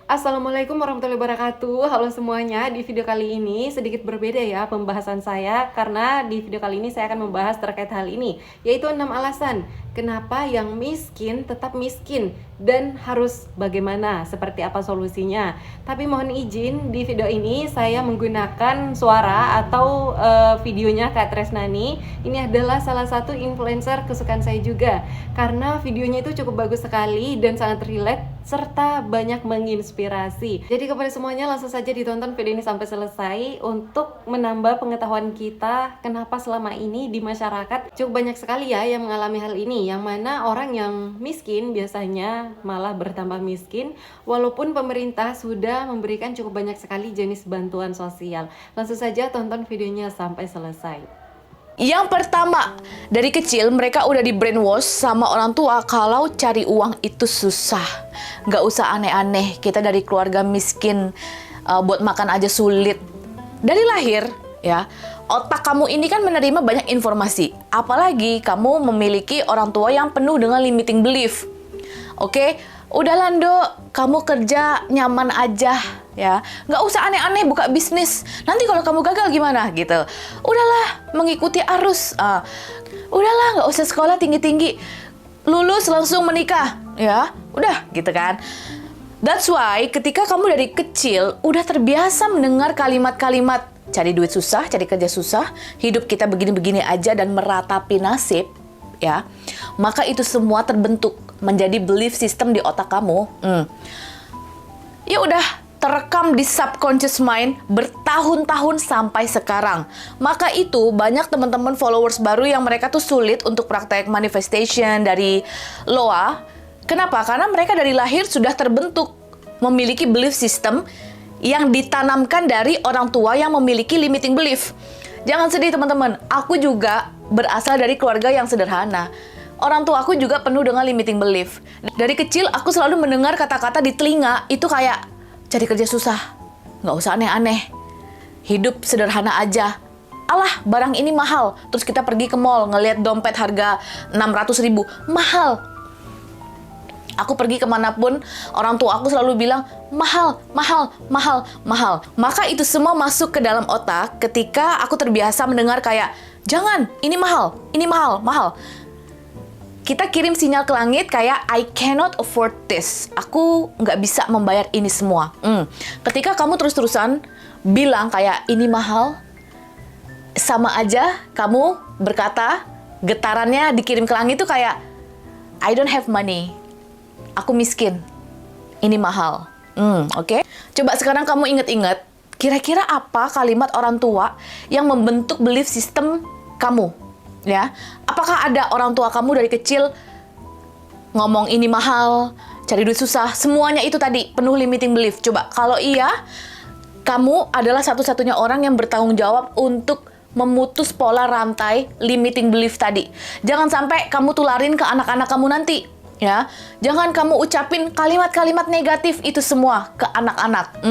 Assalamualaikum warahmatullahi wabarakatuh. Halo semuanya, di video kali ini sedikit berbeda ya pembahasan saya, karena di video kali ini saya akan membahas terkait hal ini, yaitu 6 alasan kenapa yang miskin tetap miskin dan harus bagaimana, seperti apa solusinya. Tapi mohon izin, di video ini saya menggunakan suara atau videonya Kak Tresnani. Ini adalah salah satu influencer kesukaan saya juga, karena videonya itu cukup bagus sekali dan sangat relate serta banyak menginspirasi. Jadi kepada semuanya langsung saja ditonton video ini sampai selesai untuk menambah pengetahuan kita kenapa selama ini di masyarakat cukup banyak sekali ya yang mengalami hal ini, yang mana orang yang miskin biasanya malah bertambah miskin walaupun pemerintah sudah memberikan cukup banyak sekali jenis bantuan sosial. Langsung saja tonton videonya sampai selesai. Yang pertama, dari kecil mereka udah di brainwash sama orang tua kalau cari uang itu susah. Nggak usah aneh-aneh, kita dari keluarga miskin, buat makan aja sulit. Dari lahir, ya, otak kamu ini kan menerima banyak informasi. Apalagi kamu memiliki orang tua yang penuh dengan limiting belief. Oke, udah Lando, kamu kerja nyaman aja, ya, nggak usah aneh-aneh buka bisnis. Nanti kalau kamu gagal gimana gitu. Udahlah, mengikuti arus. Udahlah, nggak usah sekolah tinggi-tinggi. Lulus langsung menikah, ya, udah gitu kan. That's why ketika kamu dari kecil udah terbiasa mendengar kalimat-kalimat cari duit susah, cari kerja susah, hidup kita begini-begini aja dan meratapi nasib, ya, maka itu semua terbentuk menjadi belief system di otak kamu. Ya udah terekam di subconscious mind bertahun-tahun sampai sekarang. Maka itu banyak teman-teman followers baru yang mereka tuh sulit untuk praktek manifestation dari Loa. Kenapa? Karena mereka dari lahir sudah terbentuk memiliki belief system yang ditanamkan dari orang tua yang memiliki limiting belief. Jangan sedih teman-teman, aku juga berasal dari keluarga yang sederhana. Orang tua aku juga penuh dengan limiting belief. Dari kecil aku selalu mendengar kata-kata di telinga itu kayak cari kerja susah, nggak usah aneh-aneh, hidup sederhana aja. Alah, barang ini mahal. Terus kita pergi ke mall ngelihat dompet harga 600.000, mahal. Aku pergi kemanapun, orang tua aku selalu bilang, mahal, mahal, mahal, mahal. Maka itu semua masuk ke dalam otak ketika aku terbiasa mendengar kayak, jangan, ini mahal, mahal. Kita kirim sinyal ke langit kayak, I cannot afford this. Aku nggak bisa membayar ini semua. Ketika kamu terus-terusan bilang kayak, ini mahal, sama aja kamu berkata, getarannya dikirim ke langit itu kayak, I don't have money. Aku miskin. Ini mahal. Oke? Coba sekarang kamu inget-inget, kira-kira apa kalimat orang tua yang membentuk belief system kamu? Ya, apakah ada orang tua kamu dari kecil ngomong ini mahal, cari duit susah, semuanya itu tadi penuh limiting belief? Coba kalau iya, kamu adalah satu-satunya orang yang bertanggung jawab untuk memutus pola rantai limiting belief tadi. Jangan sampai kamu tularin ke anak-anak kamu nanti, ya. Jangan kamu ucapin kalimat-kalimat negatif itu semua ke anak-anak.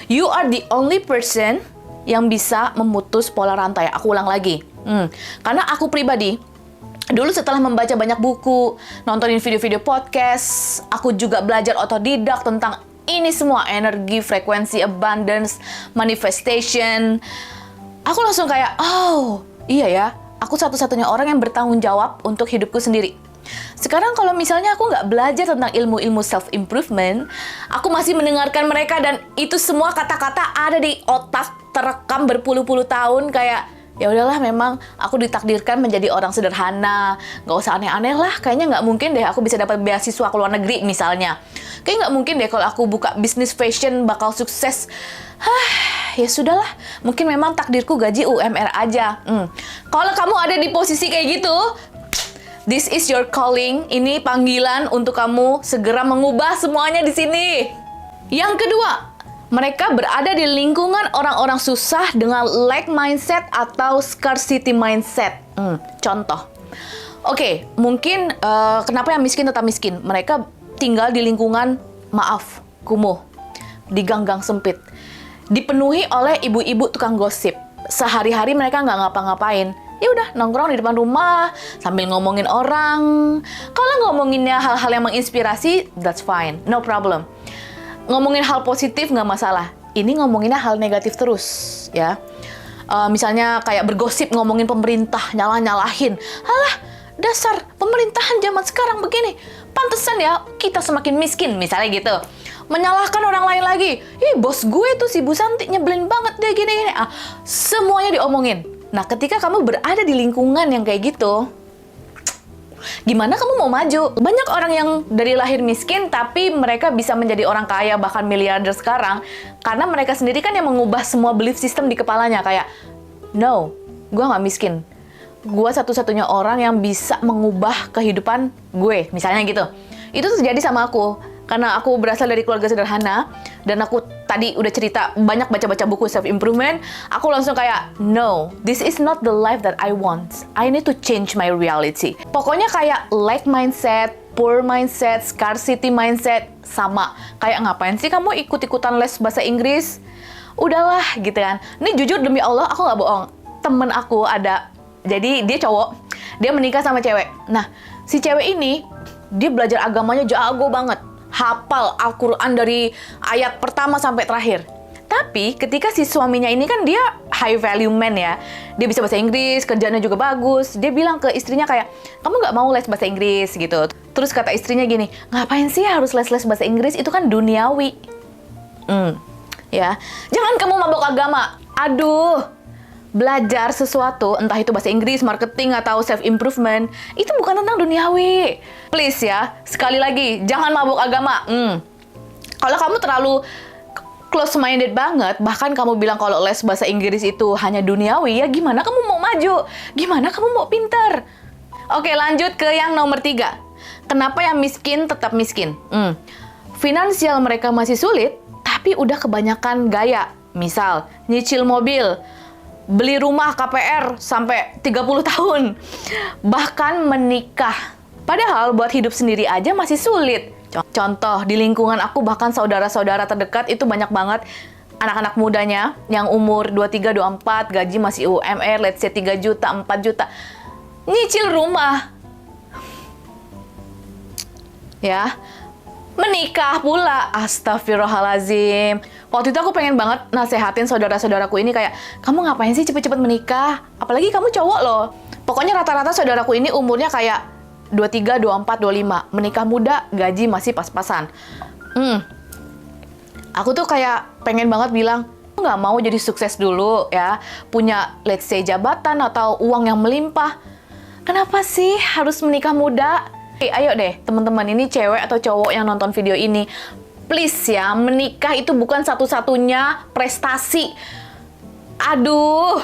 You are the only person yang bisa memutus pola rantai. Aku ulang lagi. Karena aku pribadi, dulu setelah membaca banyak buku, nontonin video-video podcast, aku juga belajar otodidak tentang ini semua, energi, frekuensi, abundance, manifestation. Aku langsung kayak, oh iya ya, aku satu-satunya orang yang bertanggung jawab untuk hidupku sendiri. Sekarang kalau misalnya aku nggak belajar tentang ilmu-ilmu self-improvement, aku masih mendengarkan mereka dan itu semua kata-kata ada di otak, terekam berpuluh-puluh tahun kayak, ya udahlah, memang aku ditakdirkan menjadi orang sederhana, nggak usah aneh-aneh lah, kayaknya nggak mungkin deh aku bisa dapat beasiswa ke luar negeri misalnya. Kayaknya nggak mungkin deh kalau aku buka bisnis fashion bakal sukses. Ya sudahlah, mungkin memang takdirku gaji UMR aja. Kalau kamu ada di posisi kayak gitu, this is your calling. Ini panggilan untuk kamu segera mengubah semuanya di sini. Yang kedua, mereka berada di lingkungan orang-orang susah dengan lack mindset atau scarcity mindset. Contoh. Oke, mungkin kenapa yang miskin tetap miskin? Mereka tinggal di lingkungan, maaf, kumuh, di gang-gang sempit. Dipenuhi oleh ibu-ibu tukang gosip. Sehari-hari mereka nggak ngapa-ngapain. Ya udah, nongkrong di depan rumah sambil ngomongin orang. Kalau ngomonginnya hal-hal yang menginspirasi, that's fine, no problem. ngomongin hal positif nggak masalah. Ini ngomonginnya hal negatif terus, ya. Misalnya kayak bergosip ngomongin pemerintah, nyalah-nyalahin. Alah, dasar pemerintahan zaman sekarang begini. Pantesan ya kita semakin miskin, misalnya gitu. Menyalahkan orang lain lagi. Ih, bos gue tuh si Bu Santi nyebelin banget deh gini-gini. Semuanya diomongin. Nah, ketika kamu berada di lingkungan yang kayak gitu, gimana kamu mau maju? Banyak orang yang dari lahir miskin, tapi mereka bisa menjadi orang kaya, bahkan miliarder sekarang, karena mereka sendiri kan yang mengubah semua belief system di kepalanya. Kayak, no, gue nggak miskin. Gue satu-satunya orang yang bisa mengubah kehidupan gue, misalnya gitu. Itu terjadi sama aku. Karena aku berasal dari keluarga sederhana, dan aku tadi udah cerita banyak baca-baca buku self-improvement, aku langsung kayak, no, this is not the life that I want. I need to change my reality. Pokoknya kayak lack mindset, poor mindset, scarcity mindset, sama. Kayak ngapain sih kamu ikut-ikutan les bahasa Inggris? Udahlah, gitu kan. Ini jujur demi Allah, aku nggak bohong. Temen aku ada, jadi dia cowok, dia menikah sama cewek. Nah, si cewek ini, dia belajar agamanya jago banget. Hafal Al-Quran dari ayat pertama sampai terakhir. Tapi ketika si suaminya ini kan dia high value man ya. Dia bisa bahasa Inggris, kerjanya juga bagus. Dia bilang ke istrinya kayak, kamu nggak mau les bahasa Inggris gitu. Terus kata istrinya gini, ngapain sih harus les-les bahasa Inggris? Itu kan duniawi. Ya, jangan kamu mabok agama. Aduh, belajar sesuatu, entah itu bahasa Inggris, marketing, atau self-improvement, itu bukan tentang duniawi. Please ya, sekali lagi, jangan mabuk agama. Kalau kamu terlalu close-minded banget, bahkan kamu bilang kalau les bahasa Inggris itu hanya duniawi, ya gimana kamu mau maju? Gimana kamu mau pinter? Oke, lanjut ke yang nomor 3. Kenapa yang miskin tetap miskin? Finansial mereka masih sulit, tapi udah kebanyakan gaya. Misal, nyicil mobil, beli rumah KPR sampai 30 tahun. Bahkan menikah. Padahal buat hidup sendiri aja masih sulit. Contoh, di lingkungan aku bahkan saudara-saudara terdekat itu banyak banget anak-anak mudanya yang umur 23, 24, gaji masih UMR, let's say 3 juta, 4 juta. Nyicil rumah. Ya. Menikah pula. Astagfirullahalazim. Waktu itu aku pengen banget nasehatin saudara-saudaraku ini kayak, kamu ngapain sih cepet-cepet menikah? Apalagi kamu cowok loh. Pokoknya rata-rata saudaraku ini umurnya kayak 23, 24, 25. Menikah muda, gaji masih pas-pasan. Aku tuh kayak pengen banget bilang, nggak mau jadi sukses dulu ya. Punya let's say jabatan atau uang yang melimpah. Kenapa sih harus menikah muda? Ayo deh teman-teman, ini cewek atau cowok yang nonton video ini, please ya, menikah itu bukan satu-satunya prestasi. Aduh.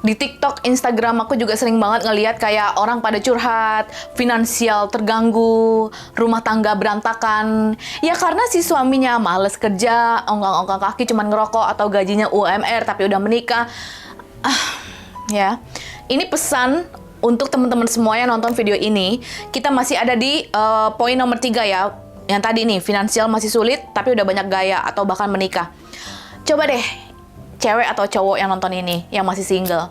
Di TikTok, Instagram aku juga sering banget ngeliat kayak orang pada curhat, finansial terganggu, rumah tangga berantakan. Ya karena si suaminya males kerja, ongkang-ongkang kaki cuman ngerokok, atau gajinya UMR tapi udah menikah. Ya, ini pesan untuk teman-teman semua yang nonton video ini. Kita masih ada di poin nomor 3 ya. Yang tadi nih, finansial masih sulit, tapi udah banyak gaya, atau bahkan menikah. Coba deh, cewek atau cowok yang nonton ini, yang masih single.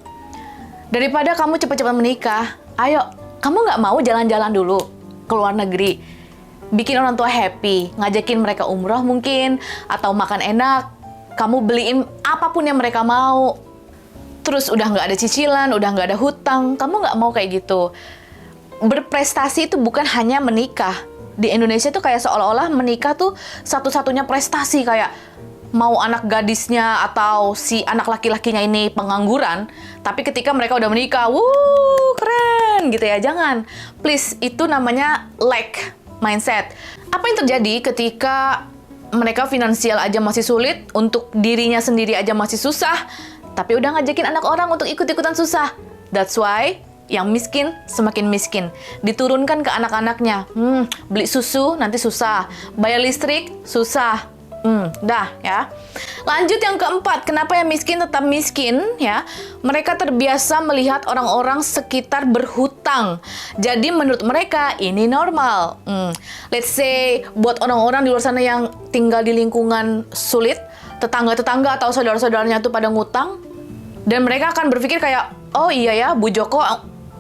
Daripada kamu cepet-cepet menikah, ayo, kamu nggak mau jalan-jalan dulu ke luar negeri. Bikin orang tua happy, ngajakin mereka umroh mungkin, atau makan enak, kamu beliin apapun yang mereka mau. Terus udah nggak ada cicilan, udah nggak ada hutang, kamu nggak mau kayak gitu. Berprestasi itu bukan hanya menikah. Di Indonesia tuh kayak seolah-olah menikah tuh satu-satunya prestasi, kayak mau anak gadisnya atau si anak laki-lakinya ini pengangguran, tapi ketika mereka udah menikah, wuh keren gitu ya. Jangan, please, itu namanya lack mindset. Apa yang terjadi ketika mereka finansial aja masih sulit, untuk dirinya sendiri aja masih susah, tapi udah ngajakin anak orang untuk ikut-ikutan susah. That's why yang miskin semakin miskin. Diturunkan ke anak-anaknya. Beli susu nanti susah. Bayar listrik susah. Dah ya. Lanjut yang keempat, kenapa yang miskin tetap miskin ya? Mereka terbiasa melihat orang-orang sekitar berhutang. Jadi menurut mereka ini normal. Let's say buat orang-orang di luar sana yang tinggal di lingkungan sulit, tetangga-tetangga atau saudara-saudaranya tuh pada ngutang, dan mereka akan berpikir kayak, oh iya ya, Bu Joko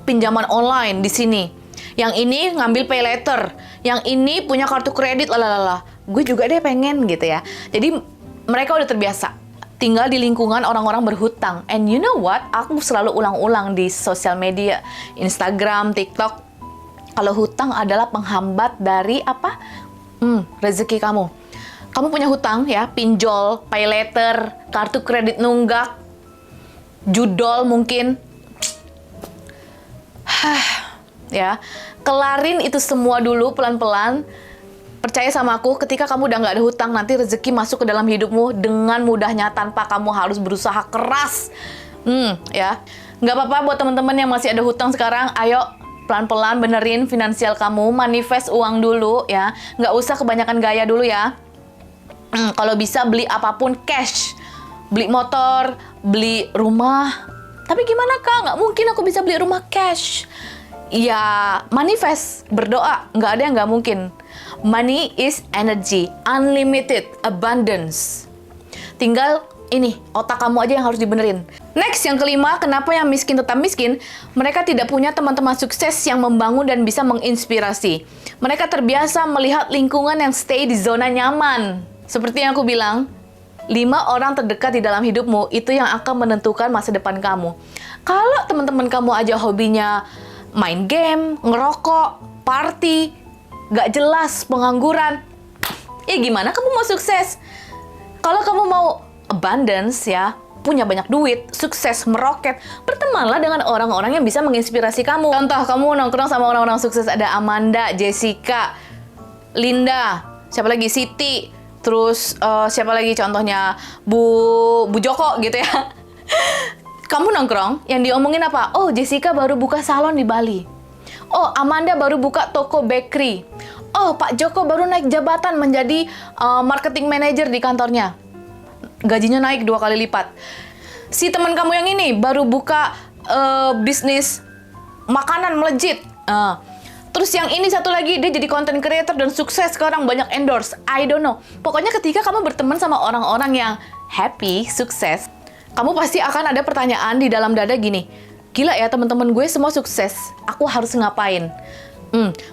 pinjaman online di sini. Yang ini ngambil pay later, yang ini punya kartu kredit, lalala. Gue juga deh pengen gitu ya. Jadi mereka udah terbiasa tinggal di lingkungan orang-orang berhutang. And you know what? Aku selalu ulang-ulang di sosial media, Instagram, TikTok. Kalau hutang adalah penghambat dari apa? Rezeki kamu. Kamu punya hutang ya, pinjol, pay later, kartu kredit nunggak, judol mungkin. Ya, kelarin itu semua dulu pelan-pelan. Percaya sama aku, ketika kamu udah nggak ada hutang, nanti rezeki masuk ke dalam hidupmu dengan mudahnya tanpa kamu harus berusaha keras. Ya, nggak apa-apa buat teman-teman yang masih ada hutang sekarang. Ayo pelan-pelan benerin finansial kamu, manifest uang dulu ya. Nggak usah kebanyakan gaya dulu ya. Kalau bisa beli apapun cash, beli motor, beli rumah. Tapi gimana Kak? Nggak mungkin aku bisa beli rumah cash. Ya, manifest, berdoa, nggak ada yang nggak mungkin. Money is energy, unlimited, abundance. Tinggal ini, otak kamu aja yang harus dibenerin. Next, yang kelima, kenapa yang miskin tetap miskin? Mereka tidak punya teman-teman sukses yang membangun dan bisa menginspirasi. Mereka terbiasa melihat lingkungan yang stay di zona nyaman. Seperti yang aku bilang, 5 orang terdekat di dalam hidupmu, itu yang akan menentukan masa depan kamu. Kalau teman-teman kamu aja hobinya main game, ngerokok, party, gak jelas, pengangguran, ya gimana kamu mau sukses? Kalau kamu mau abundance ya, punya banyak duit, sukses, meroket, bertemanlah dengan orang-orang yang bisa menginspirasi kamu. Contoh, kamu nongkrong sama orang-orang sukses, ada Amanda, Jessica, Linda, siapa lagi, Siti, terus siapa lagi contohnya, Bu Joko gitu ya. Kamu nongkrong, yang diomongin apa? Oh, Jessica baru buka salon di Bali. Oh, Amanda baru buka toko bakery. Oh, Pak Joko baru naik jabatan menjadi marketing manager di kantornya. Gajinya naik 2 kali lipat. Si teman kamu yang ini baru buka bisnis makanan melejit. Terus yang ini satu lagi, dia jadi content creator dan sukses sekarang, banyak endorse. I don't know. Pokoknya ketika kamu berteman sama orang-orang yang happy, sukses, kamu pasti akan ada pertanyaan di dalam dada gini, gila ya teman-teman gue semua sukses, aku harus ngapain?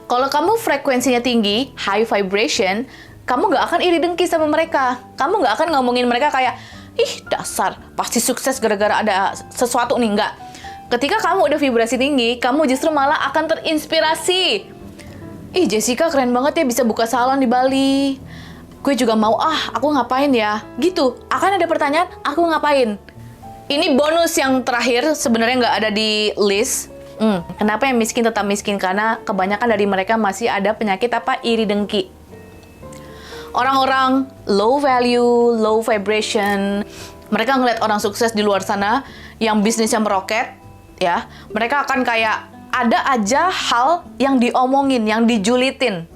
Kalau kamu frekuensinya tinggi, high vibration, kamu nggak akan iri dengki sama mereka. Kamu nggak akan ngomongin mereka kayak, ih dasar, pasti sukses gara-gara ada sesuatu nih, nggak. Ketika kamu udah vibrasi tinggi, kamu justru malah akan terinspirasi. Ih Jessica keren banget ya bisa buka salon di Bali. Gue juga mau, aku ngapain ya? Gitu, akan ada pertanyaan, aku ngapain? Ini bonus yang terakhir, sebenarnya nggak ada di list. Kenapa yang miskin tetap miskin? Karena kebanyakan dari mereka masih ada penyakit apa? Iri dengki. Orang-orang low value, low vibration, mereka ngeliat orang sukses di luar sana, yang bisnisnya meroket, ya, mereka akan kayak, ada aja hal yang diomongin, yang dijulitin.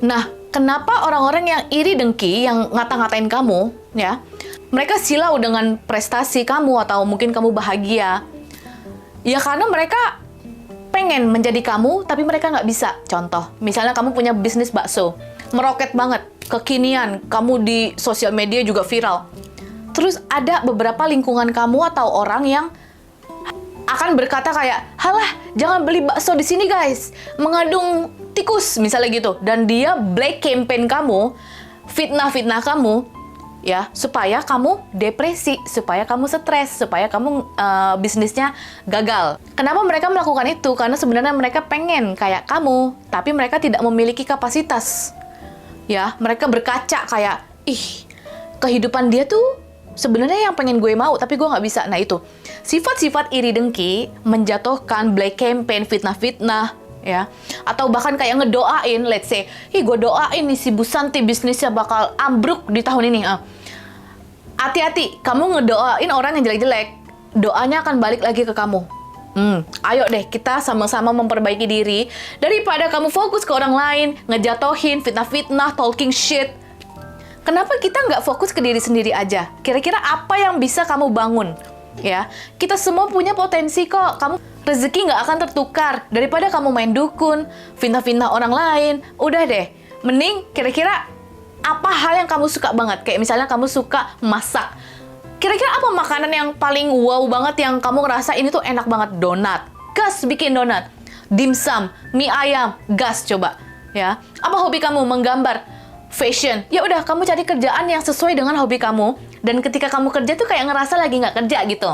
Nah, kenapa orang-orang yang iri dengki, yang ngata-ngatain kamu, ya, mereka silau dengan prestasi kamu atau mungkin kamu bahagia? Ya karena mereka pengen menjadi kamu, tapi mereka nggak bisa. Contoh, misalnya kamu punya bisnis bakso, meroket banget, kekinian, kamu di sosial media juga viral. Terus ada beberapa lingkungan kamu atau orang yang akan berkata kayak, halah, jangan beli bakso di sini guys, mengandung tikus, misalnya gitu. Dan dia black campaign kamu, fitnah-fitnah kamu, ya, supaya kamu depresi, supaya kamu stres, supaya kamu bisnisnya gagal. Kenapa mereka melakukan itu? Karena sebenarnya mereka pengen kayak kamu, tapi mereka tidak memiliki kapasitas. Ya, mereka berkaca kayak, ih, kehidupan dia tuh sebenarnya yang pengen gue mau, tapi gue nggak bisa. Nah itu, sifat-sifat iri dengki menjatuhkan, black campaign, fitnah-fitnah, ya, atau bahkan kayak ngedoain, let's say, gue doain nih si Bu Santi bisnisnya bakal ambruk di tahun ini. Hati-hati, kamu ngedoain orang yang jelek-jelek, doanya akan balik lagi ke kamu. Ayo deh, kita sama-sama memperbaiki diri, daripada kamu fokus ke orang lain, ngejatohin, fitnah-fitnah, talking shit. Kenapa kita nggak fokus ke diri sendiri aja? Kira-kira apa yang bisa kamu bangun? Ya, kita semua punya potensi kok. Kamu rezeki nggak akan tertukar. Daripada kamu main dukun, fitnah-fitnah orang lain, udah deh. Mending kira-kira apa hal yang kamu suka banget? Kayak misalnya kamu suka masak. Kira-kira apa makanan yang paling wow banget yang kamu ngerasa ini tuh enak banget? Donat. Gas bikin donat. dimsum, mie ayam, gas coba. Ya, apa hobi kamu? Menggambar, fashion. Ya udah, kamu cari kerjaan yang sesuai dengan hobi kamu. Dan ketika kamu kerja tuh kayak ngerasa lagi nggak kerja gitu.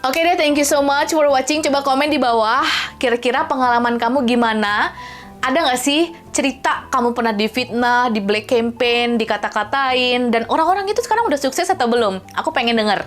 Oke deh, thank you so much for watching. Coba komen di bawah, kira-kira pengalaman kamu gimana? Ada nggak sih cerita kamu pernah difitnah, di black campaign, dikata-katain, dan orang-orang itu sekarang udah sukses atau belum? Aku pengen denger.